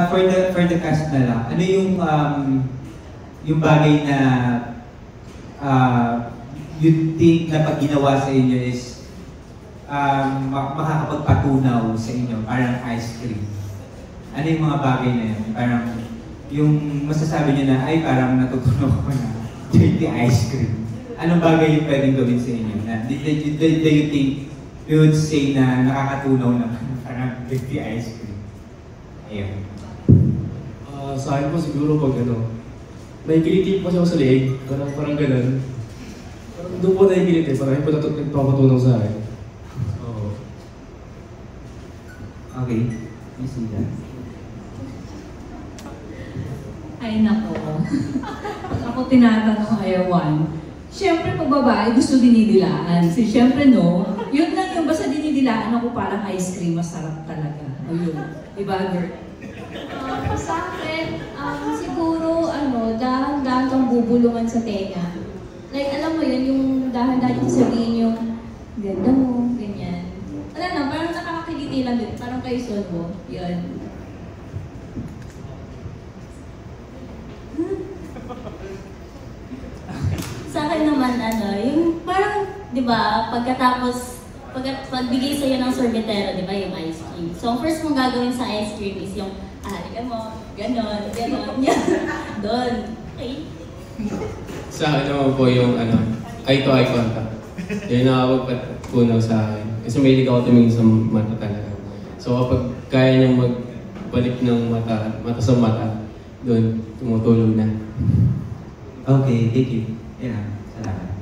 For the cast na lang, ano yung bagay na you think na pag ginawa sa inyo is makakapagpatunaw sa inyo, parang ice cream? Ano yung mga bagay na yun? Parang yung masasabi niyo na, ay parang natutunaw ko na dirty ice cream. Anong bagay yung pwedeng gawin sa inyo? Na, do you think you would say na nakakatunaw na parang dirty ice cream? Ayun. Sa akin po siguro pag may kilitip kasi ako sa leeg, parang ganun. Parang doon po nakikilit parang yung nagpapatunaw sa akin. Okay, you see that? Ay nako. Ako tinatanong ayawan. Siyempre pag babae gusto dinidilaan. Siyempre no, yun lang yung basta dinidilaan ako parang ice cream, masarap talaga. Ayun, diba girl? Sa akin, siguro, dahan-dahan kang bubulungan sa tenga. Like, alam mo yun, yung dahan-dahan yung sabihin yung, ganda mo, ganyan. Wala na, parang nakakakiliti lang din, parang kayo son mo, yun. Sa akin naman, yung parang, di ba, pagbigay sa'yo ng sorbetero, di ba, yung ice cream. So, ang first mong gagawin sa ice cream is yung, halika mo, ganon, yan. Doon. Okay. Sa akin naman po yung eye-to-eye contact. Yun nakapagpatunaw sa akin. Kasi mahilig ako tumingin sa mata talaga. So kapag kaya niyang magbalik ng mata sa mata, doon tumutulong na. Okay, thank you. Yeah, salamat.